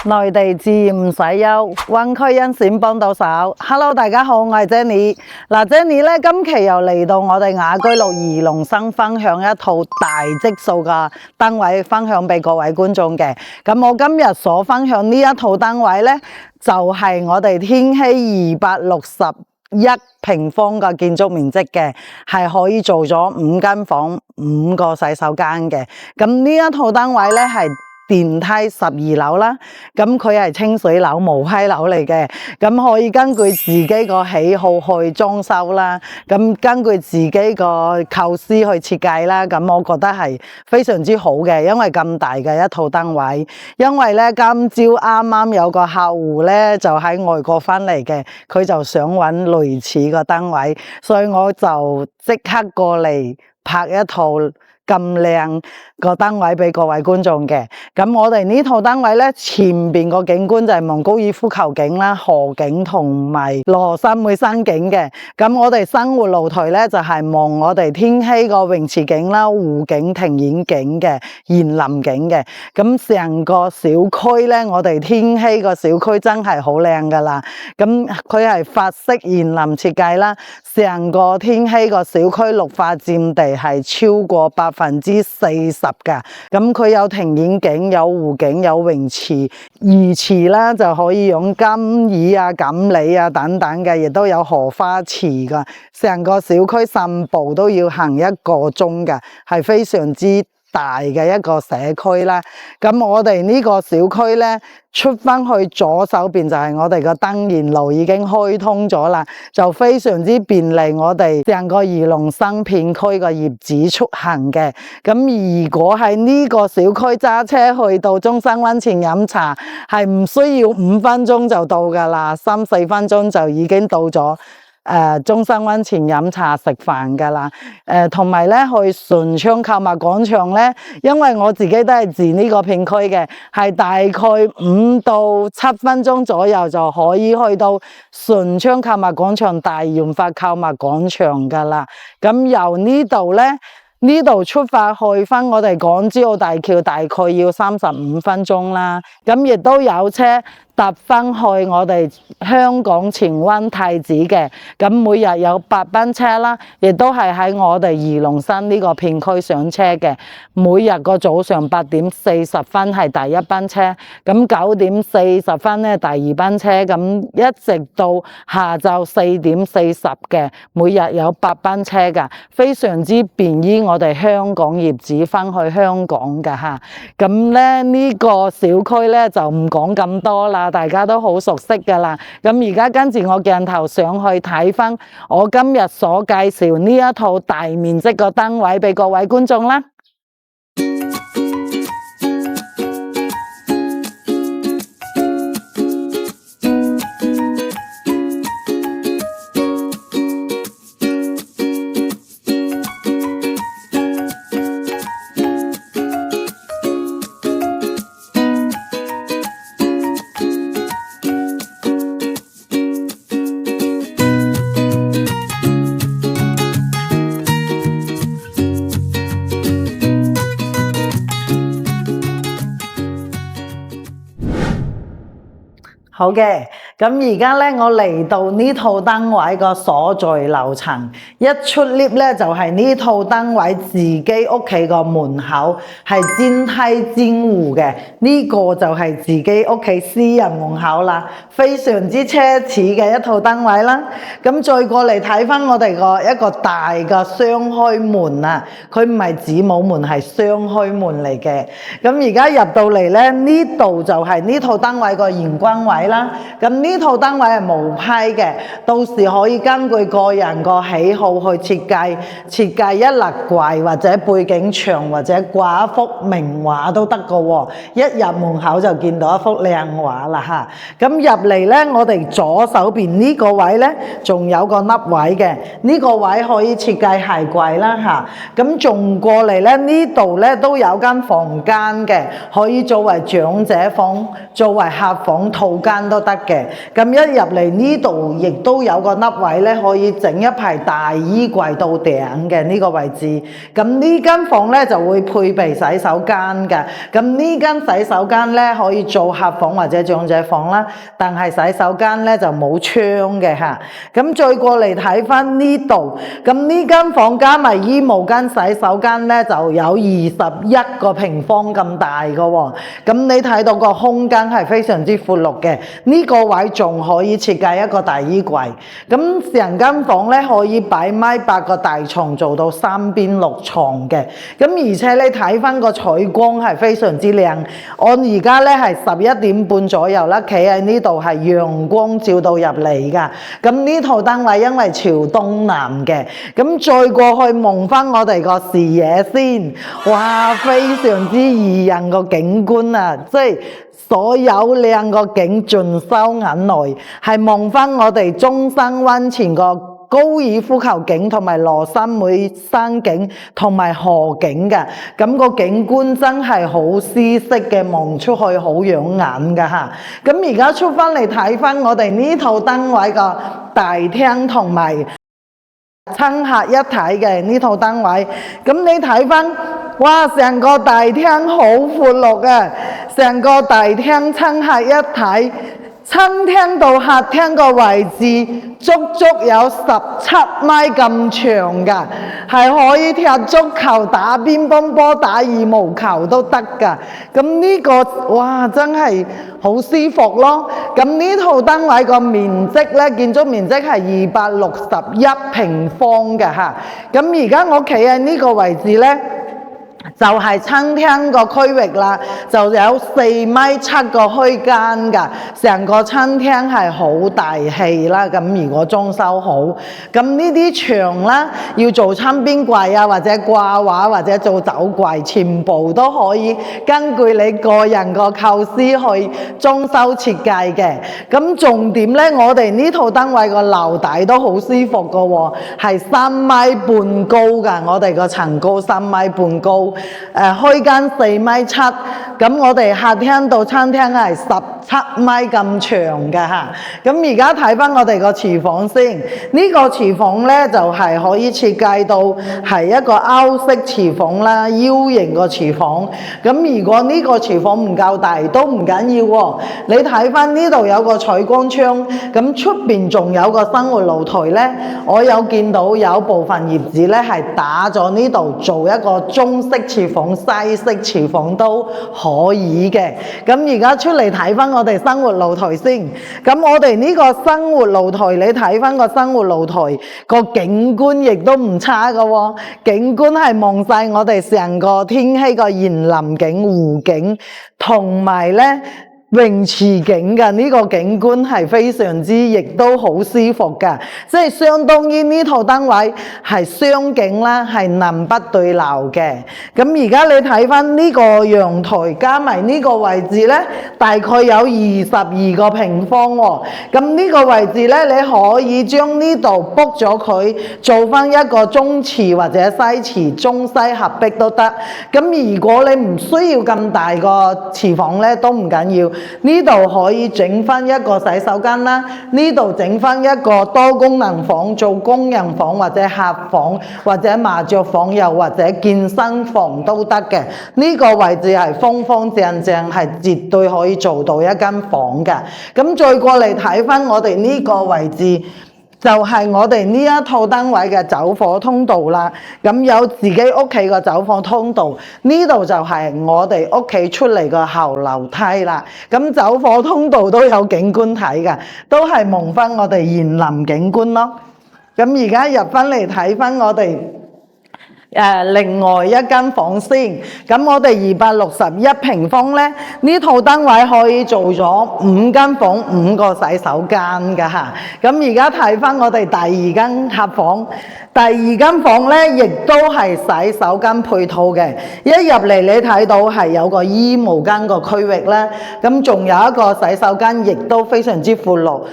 內地置業唔使憂，灣區恩選幫到手。Hello， 大家好，我係 Jenny。Jenny 咧今期又嚟到我哋雅居樂宜農生分享一套大積數嘅單位，分享俾各位觀眾嘅。咁我今日所分享呢一套單位咧，就係我哋天禧261平方嘅建築面積嘅，係可以做咗5間房、5個洗手間嘅。咁呢一套單位咧係電梯12樓啦，咁佢係清水樓、無批樓嚟嘅，咁可以根據自己個喜好去裝修啦，咁根據自己個構思去設計啦，咁我覺得係非常之好嘅，因為咁大嘅一套單位，因為咧今朝啱啱有個客戶咧就喺外國翻嚟嘅，佢就想揾類似個單位，所以我就即刻過嚟拍一套咁靚個單位俾各位觀眾嘅。咁我哋呢套單位咧，前邊個景觀就係望高爾夫球景啦、河景同埋羅山妹山景嘅。咁我哋生活露台咧就係望我哋天禧個泳池景啦、湖景、庭院景嘅、園林景嘅。咁成個小區咧，我哋天禧個小區真係好靚噶啦。咁佢係法式園林設計啦，成個天禧個小區綠化佔地係超過40%噶。咁佢有庭院景、有湖景、有泳池、魚池啦，就可以用金魚啊、錦鯉啊等等嘅，亦都有荷花池噶。成個小區散步都要行1個鐘噶，係非常之大嘅一個社區啦。咁我哋呢個小區咧，出翻去左手邊就係我哋個登賢路已經開通咗啦，就非常之便利我哋成個宜農新片區嘅業主出行嘅。咁如果喺呢個小區揸車去到中山溫泉飲茶，係唔需要5分鐘就到噶啦，3、4分鐘就已經到咗中山溫泉飲茶食飯噶啦。同埋咧去順昌購物廣場咧，因為我自己都係住呢個片區嘅，係大概5到7分鐘左右就可以去到順昌購物廣場、大潤發購物廣場噶啦。咁由呢度咧，呢度出發去翻我哋港珠澳大橋大概要35分鐘啦。咁亦都有車搭翻去我哋香港荃灣太子嘅，咁每日有8班車啦，亦都係喺我哋宜農新呢個片區上車嘅。每日個早上8點40分係第一班車，咁9點40分咧第二班車，咁一直到下晝4點40嘅，每日有8班車噶，非常之便於我哋香港業主翻去香港噶吓。咁咧呢個小區咧就唔講咁多啦，大家都好熟悉噶啦。咁而家跟住我鏡頭上去睇翻我今日所介紹呢一套大面積嘅單位俾各位觀眾啦。好嘅，咁而家咧我嚟到呢套單位個所在樓層，一出 lift 咧就係呢套單位自己屋企個門口，係煎梯煎戶嘅，呢個就係自己屋企私人門口啦，非常之奢侈嘅一套單位啦。咁再過嚟睇翻我哋個一個大嘅雙開門啊，佢唔係子母門，係雙開門嚟嘅。咁而家入到嚟咧，呢度就係呢套單位個玄關位啦。咁呢套單位係無批嘅，到時可以根據個人個喜好去設計一立櫃或者背景牆或者掛一幅名畫都得噶喎。一入門口就見到一幅靚畫啦吓。咁入嚟咧，我哋左手邊呢個位咧，仲有個凹位嘅，呢個位可以設計鞋櫃啦吓。咁仲過嚟咧，呢度咧都有間房間嘅，可以作為長者房、作為客房套間都得嘅。咁一入嚟呢度亦都有個凹位咧，可以整一排大衣櫃到頂嘅呢個位置。咁呢間房咧就會配備洗手間嘅。咁呢間洗手間咧可以做客房或者長者房啦，但係洗手間咧就冇窗嘅嚇。咁再過嚟睇翻呢度，咁呢間房加埋衣帽間、洗手間咧就有21個平方咁大嘅喎。咁你睇到個空間係非常之闊落嘅，呢個位仲可以設計一個大衣櫃。咁成間房咧可以擺1.8個大床，做到3邊6床嘅。咁而且你睇翻個採光係非常之靚。我而家咧係11點半左右啦，企喺呢度係陽光照到入嚟㗎。咁呢套單位因為朝東南嘅，咁再過去望翻我哋個視野先，哇，非常之宜人個景觀啊！即係所有靚個景盡收眼內，係望翻我哋中山灣前個高爾夫球景同埋羅山妹山景同埋河景嘅，咁個景觀真係好絲色嘅，望出去好養眼㗎嚇。咁而家出翻嚟睇翻我哋呢套單位個大廳同埋親客一體嘅呢套單位，咁你睇翻，哇！成個大廳好闊落嘅，成個大廳親客一體。餐廳到客廳個位置足足有17米咁長㗎，係可以踢足球、打乒乓波、打羽毛球都得㗎。咁呢個哇真係好舒服咯。咁呢套單位個面積咧，建築面積係261平方嘅嚇。咁而家我企喺呢個位置咧，就係餐廳個區域啦，就有4.7米個虛間㗎，成個餐廳係好大氣啦。咁如果裝修好，咁呢啲牆啦，要做餐邊櫃啊，或者掛畫或者做酒櫃，全部都可以根據你個人個構思去裝修設計嘅。咁重點咧，我哋呢套單位個樓底都好舒服㗎喎，係3.5米高㗎，我哋個層高3.5米高。虛間4.7米，咁我哋客廳到餐廳係17米咁長嘅嚇。咁而家睇翻我哋個廚房先，呢個廚房咧就係可以設計到係一個歐式廚房啦，U 型個廚房。咁如果呢個廚房唔夠大都唔緊要喎，你睇翻呢度有個採光窗，咁出邊仲有個生活露台咧，我有見到有部分業主咧係打咗呢度做一個中式廚房、西式廚房都可以嘅。咁而家出嚟睇翻我哋生活露台先。咁我哋呢個生活露台，你睇翻個生活露台個景觀亦都唔差㗎喎。景觀係望晒我哋成個天禧個園林景、湖景，同埋咧泳池景嘅呢個景觀係非常之，亦都好舒服㗎，即係相當於呢套單位係雙景啦，係南北對流嘅。咁而家你睇翻呢個陽台加埋呢個位置咧，大概有22個平方喎。咁呢個位置咧，你可以將呢度 book 咗佢，做翻一個中廚或者西廚，中西合璧都得。咁如果你唔需要咁大個廚房咧，都唔緊要。呢度可以整翻一個洗手間啦，呢度整翻一個多功能房，做工人房或者客房或者麻雀房，又或者健身房都得嘅。呢個位置係方方正正，係絕對可以做到一間房嘅。咁再過嚟睇翻我哋呢個位置，就係我哋呢一套單位嘅走火通道啦。咁有自己屋企個走火通道，呢度就係我哋屋企出嚟個後樓梯啦。咁走火通道都有景觀睇嘅，都係望翻我哋園林景觀咯。咁而家入翻嚟睇翻我哋另外一間房先。咁我哋261平方咧，呢套單位可以做咗5間房、5個洗手間㗎嚇。咁而家睇翻我哋第二間客房，第二間房咧亦都係洗手間配套嘅。一入嚟你睇到係有個衣帽間個區域啦，咁仲有一個洗手間，亦都非常之闊落，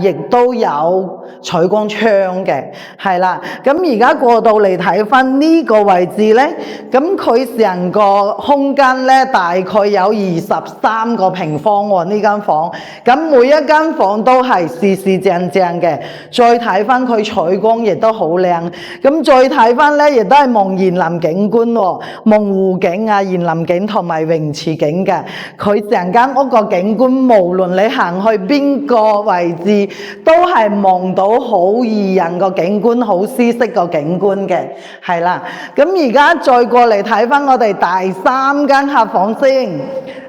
亦都有採光窗嘅，係啦。咁而家過到嚟睇翻呢呢個位置呢，咁佢成個空間呢，大概有23個平方喎，呢間房。咁每一間房都係四正正嘅。再睇翻佢採光亦都好靚。咁再睇翻呢，亦都係望園林景觀喎，望湖景啊、園林景同埋泳池景嘅。佢成間屋個景觀，無論你行去邊個位置，都係望到好怡人個景觀，好舒適個景觀嘅，係啦。咁而家再過嚟睇翻我哋第三間客房先。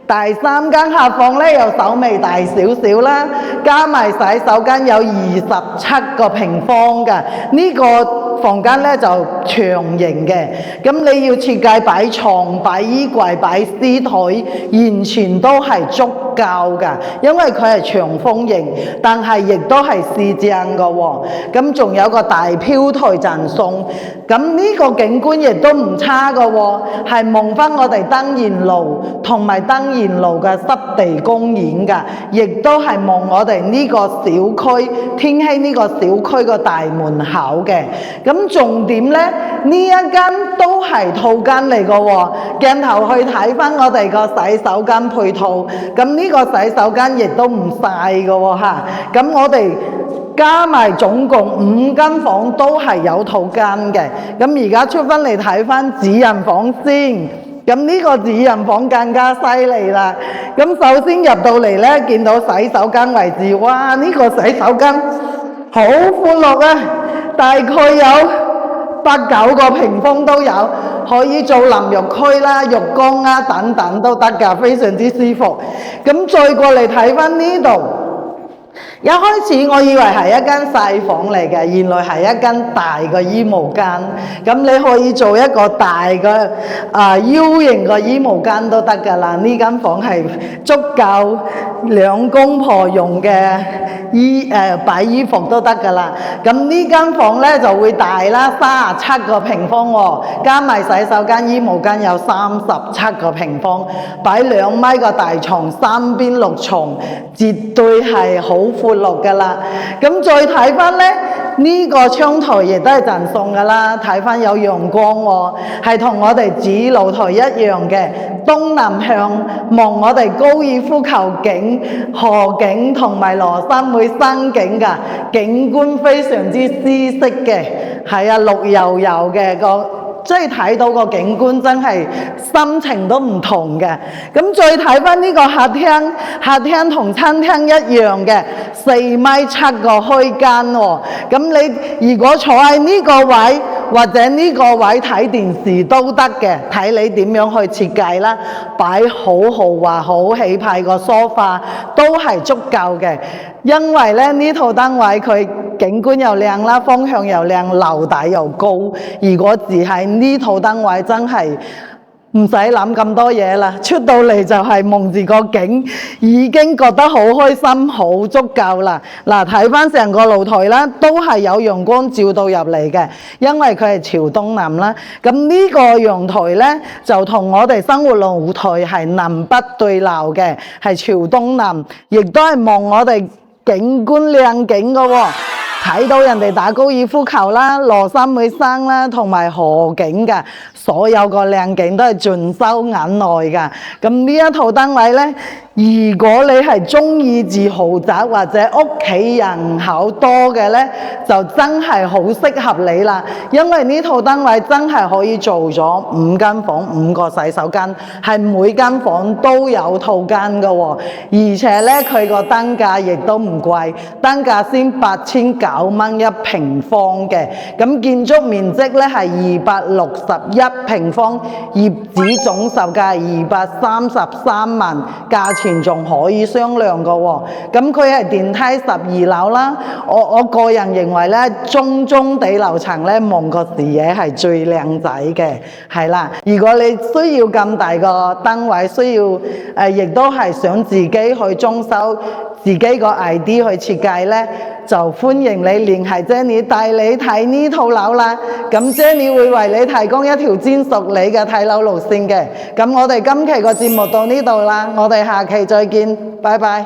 第三間客房咧，又稍微大少少啦，加埋洗手間有27個平方嘅，呢個房間咧就長型嘅。咁你要設計擺床、擺衣櫃、擺絲台，完全都係足夠㗎，因為佢係長方形，但係亦都係四正嘅喎。咁仲有個大飄台贈送，咁呢個景觀亦都唔差嘅喎，係望翻我哋登賢路同埋登賢路嘅濕地公園㗎，亦都係望我哋呢個小區天禧呢個小區個大門口嘅。咁重點呢，呢一間都係套間嚟嘅喎，鏡頭去睇翻我哋個洗手間配套，咁呢個洗手間亦都唔細嘅喎嚇。咁我哋加埋總共5間房都係有套間嘅。咁而家出翻嚟睇翻主人房先。咁呢個主人房更加犀利啦！咁首先入到嚟呢，見到洗手間位置，哇！呢個洗手間好寬闊啊，大概有8、9個平方都有，可以做淋浴區啦、浴缸啊等等都得㗎，非常之舒服。咁再過嚟睇翻呢度。一開始我以為係一間細房嚟嘅，原來係一間大嘅衣帽間。咁你可以做一個大嘅U 型嘅衣帽間都得㗎啦。呢間房係足夠兩公婆用嘅擺衣服都得㗎啦。咁呢間房呢就會大啦，37個平方喎，加埋洗手間、衣帽間有37個平方，擺2米嘅大床，3邊6床，絕對係好闊落㗎啦。咁再睇翻呢，呢個窗台亦都係贈送㗎啦，睇翻有陽光喎，係同我哋主露台一樣嘅，東南向望我哋高爾夫球景、河景同埋羅山會山景㗎，景觀非常之舒適嘅，係啊，綠油油嘅即係睇到個景觀真係心情都唔同嘅。咁再睇翻呢個客廳，客廳同餐廳一樣嘅，4.7米個開間喎。咁你如果坐喺呢個位或者呢個位睇電視都得嘅，睇你點樣去設計啦。擺好豪華、好氣派個梳化都係足夠嘅，因為咧呢套單位佢景觀又靚啦，方向又靚，樓底又高。如果只係呢套單位真係唔使諗咁多嘢啦，出到嚟就係望住個景，已經覺得好開心，好足夠啦。嗱，睇翻成個露台啦，都係有陽光照到入嚟嘅，因為佢係朝東南啦。咁呢個陽台呢，就同我哋生活露台係南北對流嘅，係朝東南，亦都係望我哋景觀靚景嘅喎。睇到人哋打高爾夫球啦、羅山會山啦，同埋河景㗎，所有個靚景都係盡收眼內㗎。咁呢一套單位呢，如果你係中意住豪宅或者屋企人口多嘅呢，就真係好適合你啦。因為呢套單位真係可以做咗5間房、5個洗手間，係每間房都有套間㗎喎。而且呢，佢個單價亦都唔貴，單價先89蚊一平方嘅。咁建築面積呢係261平方，業主總售價233萬，價錢仲可以商量㗎喎。咁佢係電梯12樓啦。我個人認為咧，中地樓層咧，望個視野係最靚仔嘅，係啦。如果你需要咁大個單位，需要亦都係想自己去裝修，自己個 ID 去設計咧，就歡迎你聯繫 Jenny 帶你睇呢套樓啦。咁 Jenny 會為你提供一條專屬你嘅睇樓路線嘅。咁我哋今期個節目到呢度啦，我哋下期再見，拜拜。